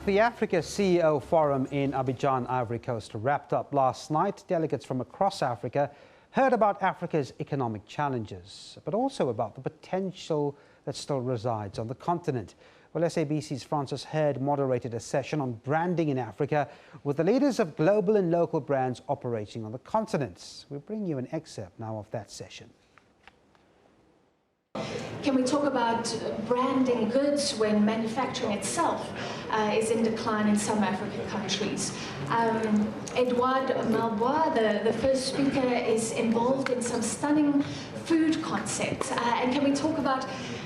The Africa CEO Forum in Abidjan, Ivory Coast wrapped up last night. Delegates from across Africa heard about Africa's economic challenges, but also about the potential that still resides on the continent. Well, SABC's Francis Hurd moderated a session on branding in Africa with the leaders of global and local brands operating on the continent. We'll bring you an excerpt now of that session. Can we talk about branding goods when manufacturing itself is in decline in some African countries? Edouard Malbois, the first speaker, is involved in some stunning food concepts. And can we talk about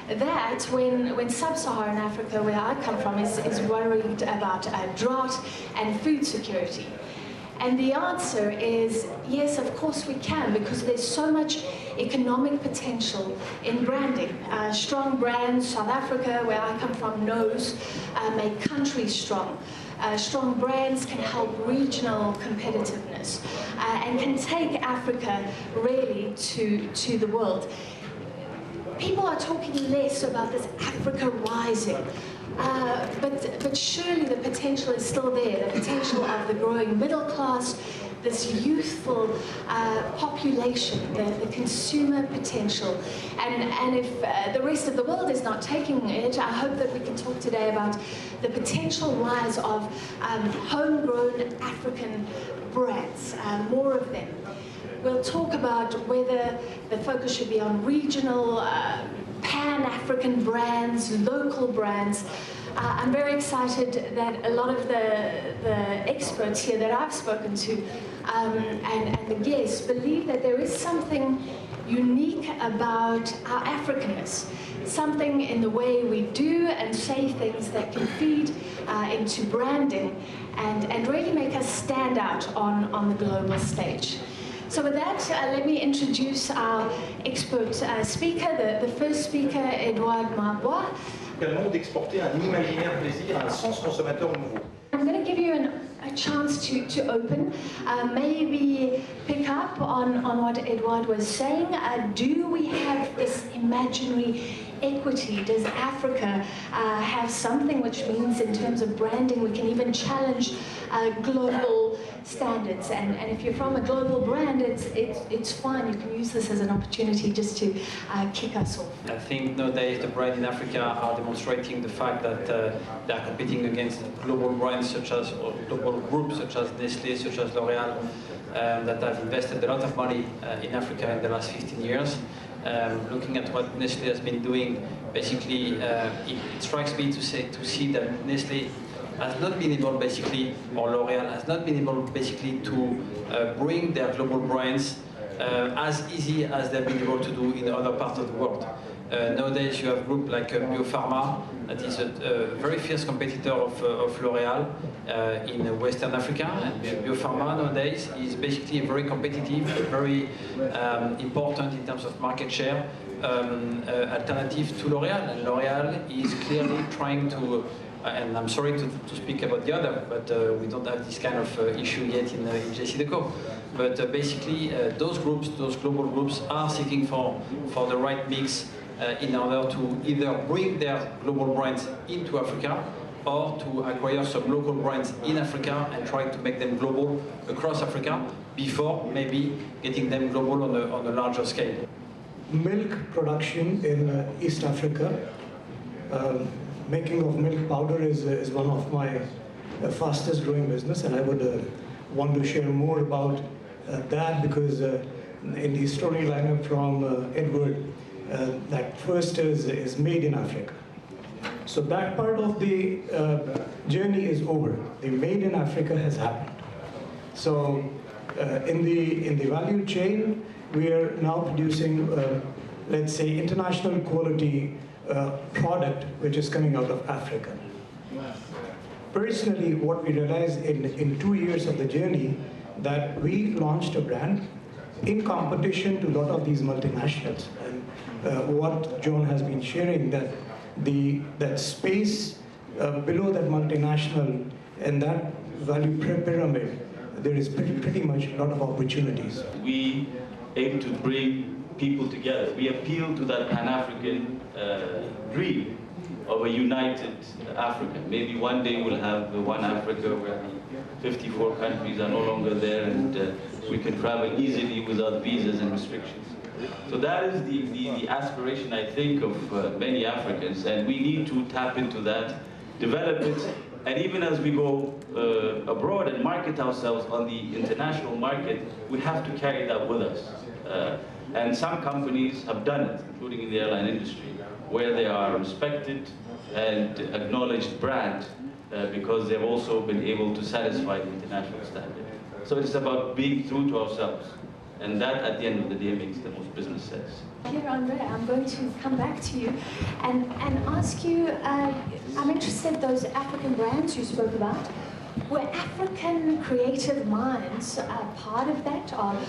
that when sub-Saharan Africa, where I come from, is worried about drought and food security? And the answer is yes, of course we can, because there's so much economic potential in branding. Strong brands, South Africa, where I come from, knows make countries strong. Strong brands can help regional competitiveness and can take Africa really to the world. People are talking less about this Africa rising. But surely the potential is still there, the potential of the growing middle class, this youthful population, the consumer potential. And if the rest of the world is not taking it, I hope that we can talk today about the potential rise of homegrown African brands, more of them. We'll talk about whether the focus should be on regional, Pan-African brands, local brands. I'm very excited that a lot of the experts here that I've spoken to and the guests believe that there is something unique about our Africanness, something in the way we do and say things that can feed into branding and really make us stand out on the global stage. So with that, let me introduce our expert speaker, the first speaker, Edouard Malbois. D'exporter un imaginaire plaisir, un sens consommateur nouveau. I'm going to give you a chance to open, maybe pick up on what Edouard was saying. Do we have this imaginary equity? Does Africa have something which means in terms of branding we can even challenge global standards? And if you're from a global brand, it's fine. You can use this as an opportunity just to kick us off. I think nowadays the brands in Africa are demonstrating the fact that they are competing against global brands such as, or global groups such as Nestlé, such as L'Oréal, that have invested a lot of money in Africa in the last 15 years. Looking at what Nestlé has been doing, basically, it strikes me to see that Nestlé has not been able, basically, or L'Oréal has not been able, basically, to bring their global brands as easy as they've been able to do in other parts of the world. Nowadays, you have groups like Biopharma, that is a very fierce competitor of L'Oréal in Western Africa. And Biopharma nowadays is basically very competitive, very important in terms of market share, alternative to L'Oréal. And L'Oréal is clearly trying to, and I'm sorry to speak about the other, but we don't have this kind of issue yet in JCDecaux. But basically, those groups, those global groups, are seeking for the right mix in order to either bring their global brands into Africa or to acquire some local brands in Africa and try to make them global across Africa before maybe getting them global on a larger scale. Milk production in East Africa, making of milk powder is one of my fastest growing business, and I would want to share more about that because in the story lineup from Edward, that first is made in Africa. So that part of the journey is over. The made in Africa has happened. So in the value chain, we are now producing, let's say, international quality product which is coming out of Africa. Personally, what we realized in 2 years of the journey, that we launched a brand in competition to a lot of these multinationals. And what John has been sharing, that space below that multinational and that value pyramid, there is pretty much a lot of opportunities. We aim to bring people together. We appeal to that Pan-African dream of a united Africa. Maybe one day we'll have one Africa where the 54 countries are no longer there and we can travel easily without visas and restrictions. So that is the aspiration, I think, of many Africans, and we need to tap into that, develop it, and even as we go abroad and market ourselves on the international market, we have to carry that with us. And some companies have done it, including in the airline industry, where they are a respected and acknowledged brand because they've also been able to satisfy the international standard. So it's about being true to ourselves. And that, at the end of the day, makes the most business sense. Here, Andre, I'm going to come back to you and ask you, I'm interested, those African brands you spoke about, were African creative minds part of that? Are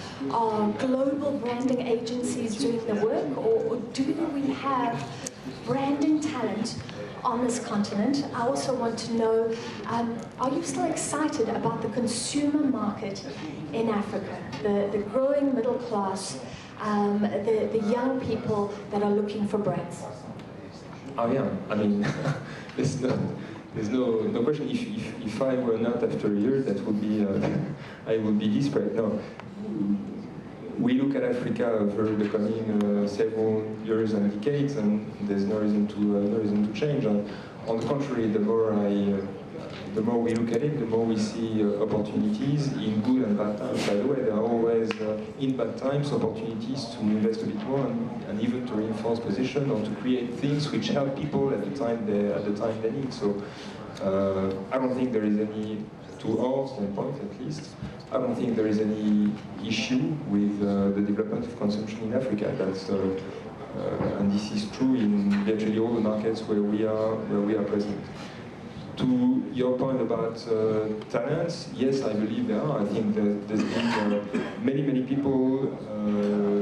global branding agencies doing the work, or do we have branding talent on this continent? I also want to know, are you still excited about the consumer market in Africa, the growing middle class, the young people that are looking for brands? I am. I mean, there's no question. If I were not after a year, that would be I would be desperate. No, we look at Africa over the coming several years and decades, and there's no reason to change. On the contrary, the more we look at it, the more we see opportunities in good and bad times. By the way, there are always, in bad times, opportunities to invest a bit more and even to reinforce position or to create things which help people at the time they need. So I don't think there is any, to our standpoint at least, I don't think there is any issue with the development of consumption in Africa. That's and this is true in virtually all the markets where we are present. To your point about talents, yes, I believe there are. I think that there's been many people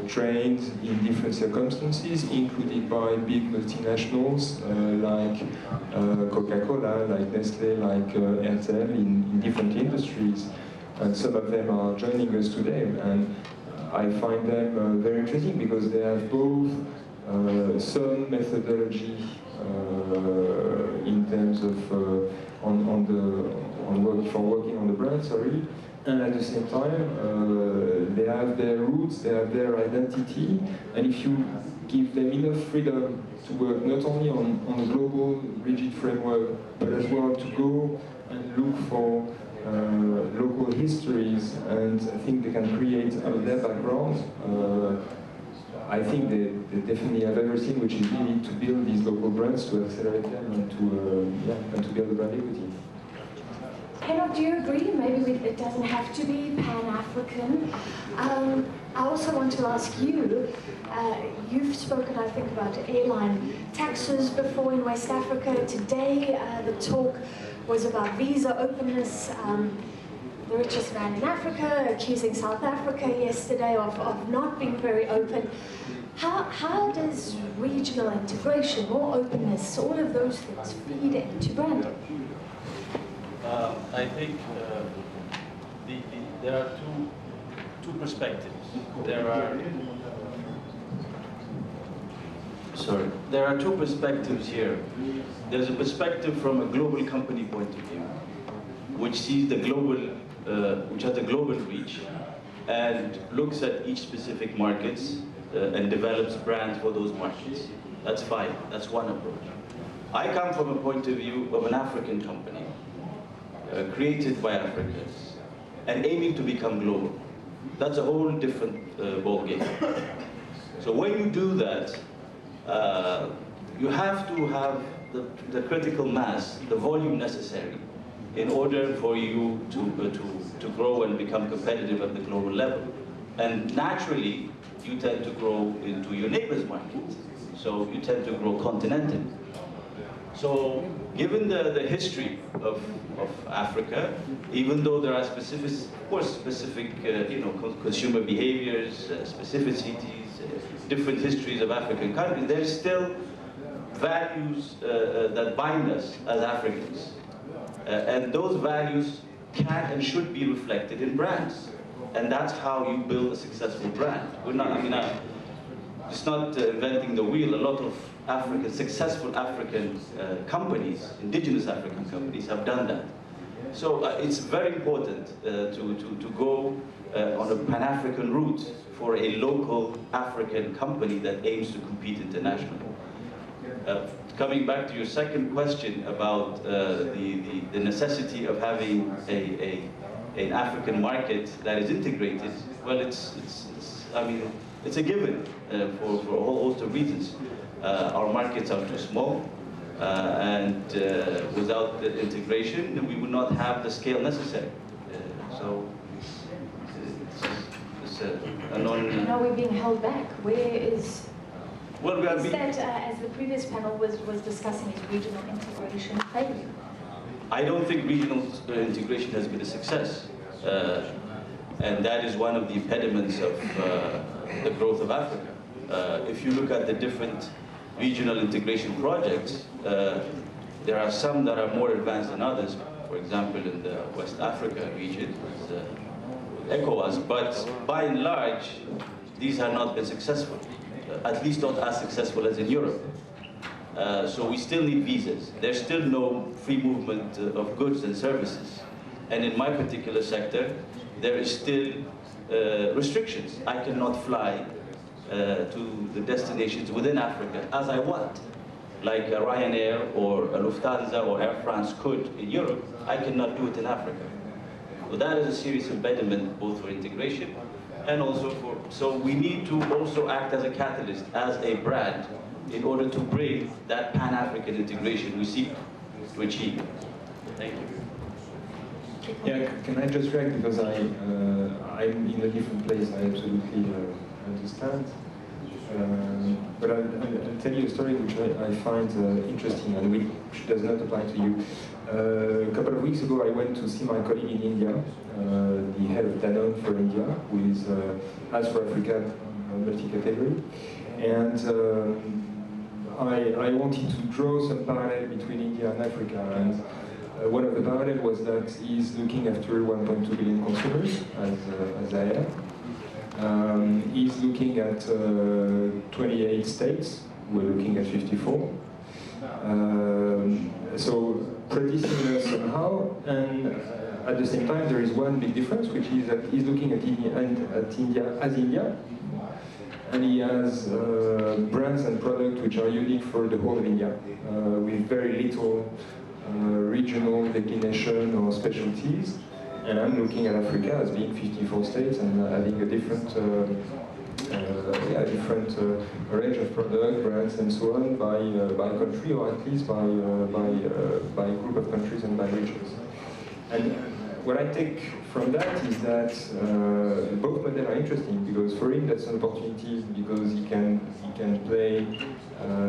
trained in different circumstances, including by big multinationals like Coca-Cola, like Nestle, like Airtel, in different industries. And some of them are joining us today. And I find them very interesting because they have both some methodology in terms of working on the brand, sorry, and at the same time they have their roots, they have their identity, and if you give them enough freedom to work not only on a global rigid framework, but as well to go and look for local histories, and I think they can create out of their background. I think they definitely have everything which is needed to build these local brands, to accelerate them, and to build brand equity. Henok, do you agree? Maybe it doesn't have to be Pan-African. I also want to ask you, you've spoken, I think, about airline taxes before in West Africa. Today, the talk was about visa openness. The richest man in Africa accusing South Africa yesterday of not being very open. How does regional integration, more openness, all of those things feed into branding? I think there are two perspectives. There are two perspectives here. There's a perspective from a global company point of view, which sees the global, which has a global reach, and looks at each specific markets and develops brands for those markets. That's fine. That's one approach. I come from a point of view of an African company, created by Africans, and aiming to become global. That's a whole different ballgame. So when you do that, you have to have the critical mass, the volume necessary, in order for you to grow and become competitive at the global level. And naturally, you tend to grow into your neighbor's market. So you tend to grow continentally. So given the history of Africa, even though there are specific, of course, specific consumer behaviors, specificities, different histories of African countries, there's still values that bind us as Africans. And those values can and should be reflected in brands. And that's how you build a successful brand. We're not, it's not inventing the wheel. A lot of successful African companies, indigenous African companies, have done that. So it's very important to go on a Pan-African route for a local African company that aims to compete internationally. Coming back to your second question about the necessity of having an African market that is integrated, well, it's a given for a whole host of reasons. Our markets are too small, and without the integration, we would not have the scale necessary. So it's a non... Now we're being held back. Where is... Well, we are being... that, as the previous panel was discussing, is regional integration failing? I don't think regional integration has been a success. And that is one of the impediments of the growth of Africa. If you look at the different regional integration projects, there are some that are more advanced than others. For example, in the West Africa region, ECOWAS. But by and large, these have not been successful. At least not as successful as in Europe. So we still need visas. There's still no free movement of goods and services. And in my particular sector, there is still restrictions. I cannot fly to the destinations within Africa as I want. Like a Ryanair or a Lufthansa or Air France could in Europe, I cannot do it in Africa. So that is a serious impediment both for integration and also for... So we need to also act as a catalyst, as a brand, in order to bring that Pan-African integration we seek to achieve. Thank you. Yeah, can I just react, because I'm in a different place, I absolutely understand. But I'll tell you a story which I find interesting and which does not apply to you. A couple of weeks ago I went to see my colleague in India, the head of Danone for India, who is as for Africa multi-category. And I wanted to draw some parallel between India and Africa. And one of the parallels was that he's looking after 1.2 billion consumers, as I am. He's looking at 28 states. We're looking at 54. So pretty similar somehow, and at the same time there is one big difference, which is that he's looking at India as India, and he has brands and products which are unique for the whole of India, with very little regional declination or specialties. And I'm looking at Africa as being 54 states and having a different range of product, brands, and so on by country, or at least by group of countries and by regions. And what I take from that is that both models are interesting, because for him that's an opportunity, because he can play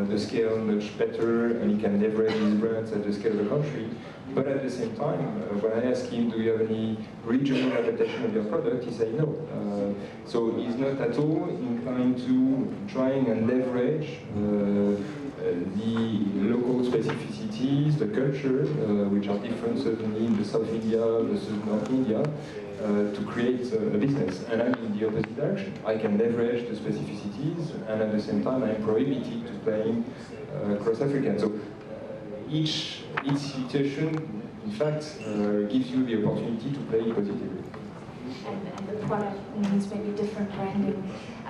the scale much better, and he can leverage his brands at the scale of the country. But at the same time, when I ask him, do you have any regional adaptation of your product, he said no. So he's not at all inclined to trying and leverage the local specificities, the culture, which are different certainly in the South India, the North India, to create a business. And I'm in the opposite direction. I can leverage the specificities, and at the same time I'm prohibited to playing cross-African. So each situation, in fact, gives you the opportunity to play positively. And the product needs maybe different branding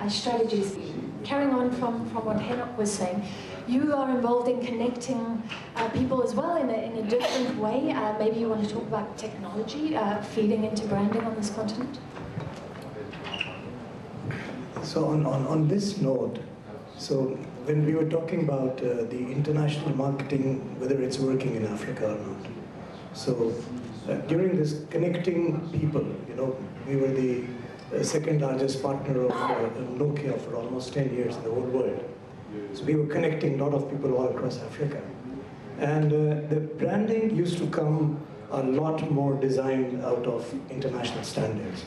strategies. Carrying on from what Henok was saying, you are involved in connecting people as well in a different way. Maybe you want to talk about technology feeding into branding on this continent? So on this note, so when we were talking about the international marketing, whether it's working in Africa or not. So during this connecting people, you know, we were the second largest partner of Nokia for almost 10 years in the whole world. So we were connecting a lot of people all across Africa. And the branding used to come a lot more designed out of international standards.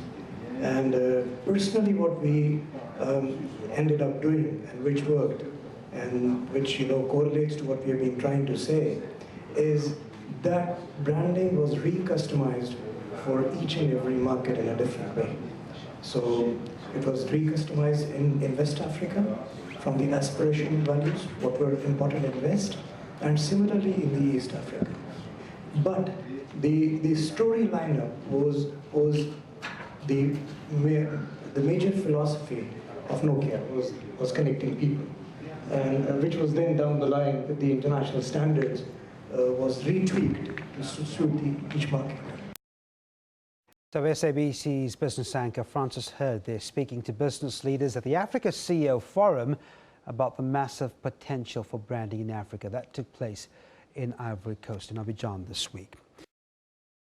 And personally what we ended up doing, and which worked, and which, you know, correlates to what we have been trying to say, is that branding was re-customized for each and every market in a different way. So it was re-customized in West Africa from the aspirational values, what were important in West, and similarly in the East Africa. But the story lineup was the major philosophy of Nokia was connecting people, and which was then down the line with the international standards was retweaked to suit each market. So SABC's business anchor Francis Heard there speaking to business leaders at the Africa CEO Forum about the massive potential for branding in Africa that took place in Ivory Coast, in Abidjan this week.